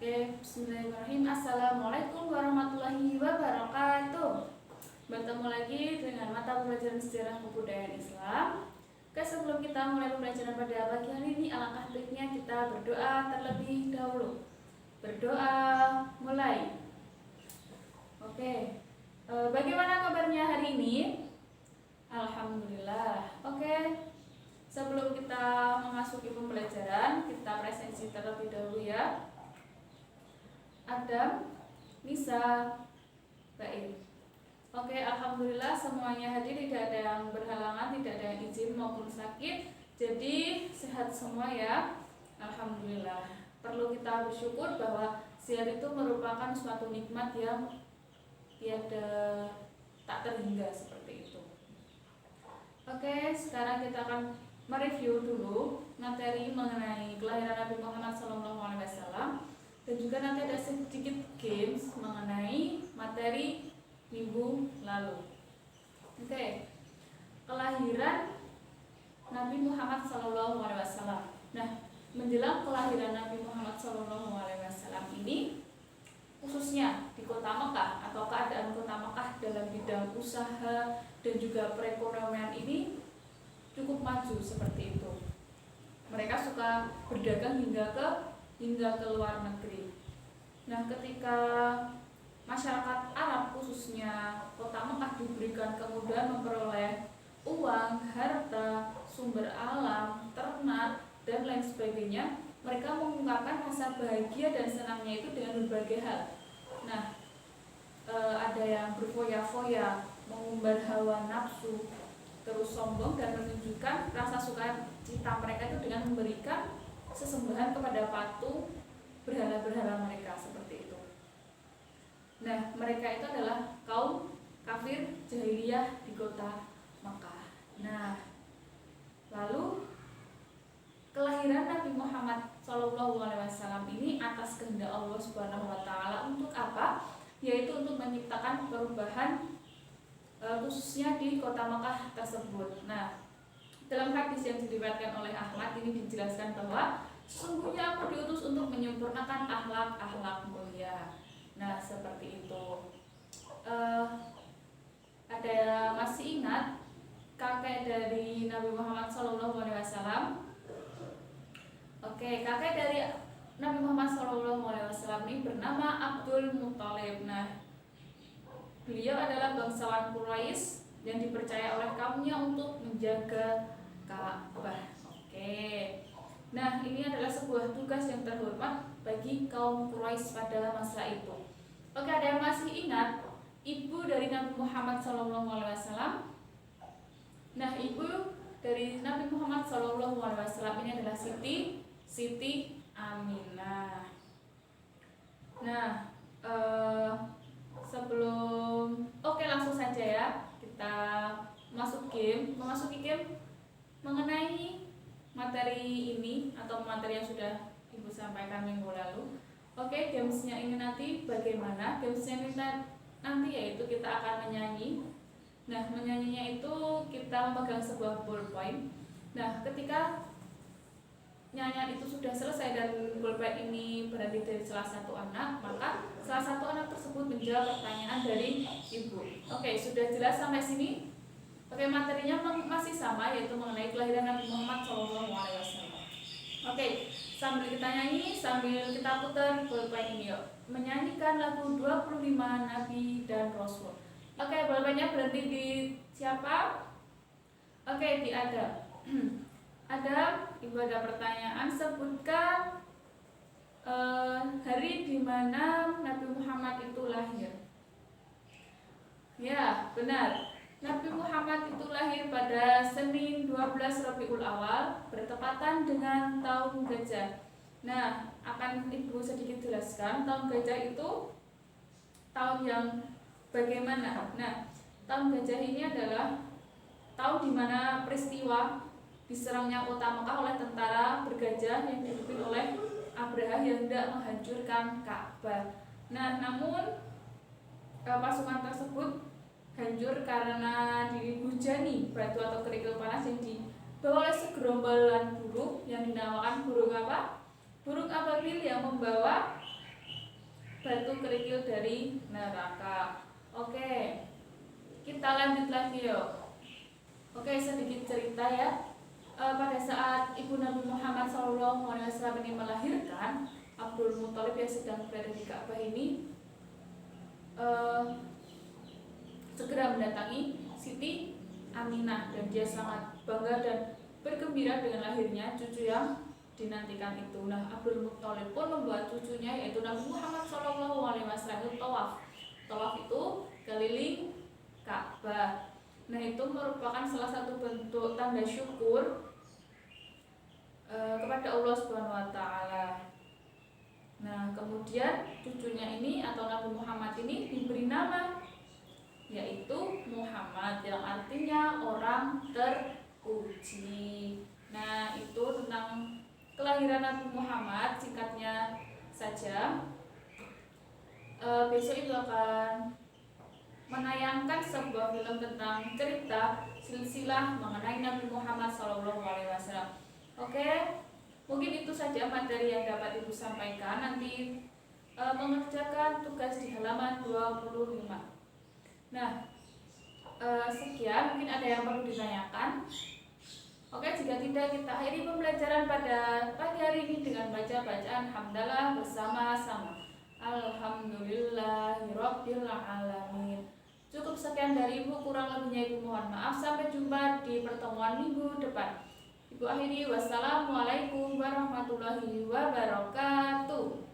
Oke, bismillahirrahmanirrahim. Assalamualaikum warahmatullahi wabarakatuh. Bertemu lagi dengan mata pelajaran sejarah kebudayaan Islam. Oke, sebelum kita mulai pembelajaran pada pagi hari ini, alangkah baiknya kita berdoa terlebih dahulu. Berdoa mulai. Oke, bagaimana kabarnya hari ini? Alhamdulillah. Oke, sebelum kita memasuki pembelajaran, kita presensi terlebih dahulu ya. Adam, Nisa, Baik. Oke, alhamdulillah semuanya hadir, tidak ada yang berhalangan, tidak ada yang izin maupun sakit. Jadi sehat semua ya. Alhamdulillah. Perlu kita bersyukur bahwa sehat itu merupakan suatu nikmat yang tiada tak terhingga seperti itu. Oke, sekarang kita akan mereview dulu materi mengenai kelahiran Nabi Muhammad SAW. Dan juga nanti ada sedikit games mengenai materi minggu lalu. Oke, kelahiran Nabi Muhammad SAW. Nah, menjelang kelahiran Nabi Muhammad SAW ini, khususnya di kota Mekah atau keadaan kota Mekah dalam bidang usaha dan juga perekonomian ini cukup maju seperti itu. Mereka suka berdagang hingga ke luar negeri. Nah, ketika masyarakat Arab khususnya kota Mekah diberikan kemudahan memperoleh uang, harta, sumber alam, ternak, dan lain sebagainya, mereka mengungkapkan rasa bahagia dan senangnya itu dengan berbagai hal. Nah, ada yang berfoya-foya, mengumbar hawa nafsu, terus sombong dan menunjukkan rasa sukacita mereka itu dengan memberikan sesembahan kepada patung berhala-berhala mereka seperti itu. Nah, mereka itu adalah kaum kafir jahiliyah di kota Makkah. Nah, lalu kelahiran Nabi Muhammad SAW ini atas kehendak Allah Subhanahu Wa Taala untuk apa? Yaitu untuk menciptakan perubahan khususnya di kota Makkah tersebut. Nah, dalam hadis yang diriwayatkan oleh Ahmad ini dijelaskan bahwa sesungguhnya aku diutus untuk menyempurnakan akhlak mulia. Nah, seperti itu. Ada masih ingat kakek dari Nabi Muhammad SAW? Oke, kakek dari Nabi Muhammad SAW ini bernama Abdul Muthalib. Nah, beliau adalah bangsawan Quraisy yang dipercaya oleh kaumnya untuk menjaga Ka'bah. Oke. Nah, ini adalah sebuah tugas yang terhormat bagi kaum Quraisy pada masa itu. Oke, ada yang masih ingat ibu dari Nabi Muhammad SAW? Nah, ibu dari Nabi Muhammad SAW ini adalah Siti Aminah. Nah, langsung saja ya kita memasuki game mengenai materi ini atau materi yang sudah Ibu sampaikan minggu lalu. Oke, gamesnya ini nanti bagaimana? Gamesnya ini nanti yaitu kita akan menyanyi. Nah, menyanyinya itu kita memegang sebuah ballpoint. Nah, ketika nyanyian itu sudah selesai dan ballpoint ini berada dari salah satu anak, maka salah satu anak tersebut menjawab pertanyaan dari Ibu. Oke, sudah jelas sampai sini? Oke, materinya masih sama, yaitu mengenai kelahiran Nabi Muhammad SAW. Oke, sambil kita nyanyi, sambil kita putar ballpoint ini yuk. Menyanyikan lagu 25 Nabi dan Rasul. Oke, ballpointnya berhenti di siapa? Oke, di Adam. Adam, Ibu ada pertanyaan, sebutkan hari di mana Nabi Muhammad itu lahir. Ya, benar. Nabi Muhammad itu lahir pada Senin 12 Rabiul Awal bertepatan dengan tahun gajah. Nah, akan Ibu sedikit jelaskan tahun gajah itu tahun yang bagaimana. Nah, tahun gajah ini adalah tahun di mana peristiwa diserangnya kota Mekah oleh tentara bergajah yang dipimpin oleh Abraha yang hendak menghancurkan Ka'bah. Nah, namun pasukan tersebut hancur karena dihujani batu atau kerikil panas yang dibawa oleh segerombolan burung yang dinamakan burung apa? Burung ababil yang membawa batu kerikil dari neraka. Oke, kita lanjut lagi yuk. Oke, sedikit cerita ya. Pada saat ibu Nabi Muhammad SAW ini melahirkan, Abdul Muthalib yang sedang berada di Ka'bah ini segera mendatangi Siti Aminah, dan dia sangat bangga dan bergembira dengan lahirnya cucu yang dinantikan itu. Nah, Abdul Muthalib pun membuat cucunya yaitu Nabi Muhammad SAW itu tawaf. Tawaf itu keliling Ka'bah. Nah, itu merupakan salah satu bentuk tanda syukur kepada Allah Subhanahu wa taala. Nah, kemudian cucunya ini atau Nabi Muhammad ini diberi nama yaitu Muhammad, yang artinya orang terpuji. Nah, itu tentang kelahiran Nabi Muhammad, singkatnya saja. Besok itu akan menayangkan sebuah film tentang cerita silsilah mengenai Nabi Muhammad SAW. Oke, mungkin itu saja materi yang dapat Ibu sampaikan. Nanti mengerjakan tugas di halaman 25. Nah, sekian, mungkin ada yang perlu ditanyakan. Oke, jika tidak, kita akhiri pembelajaran pada pagi hari ini dengan baca bacaan hamdalah bersama-sama. Alhamdulillahirabbil alamin. Cukup sekian dari Ibu, kurang lebihnya Ibu mohon maaf. Sampai jumpa di pertemuan minggu depan. Ibu akhiri, wassalamualaikum warahmatullahi wabarakatuh.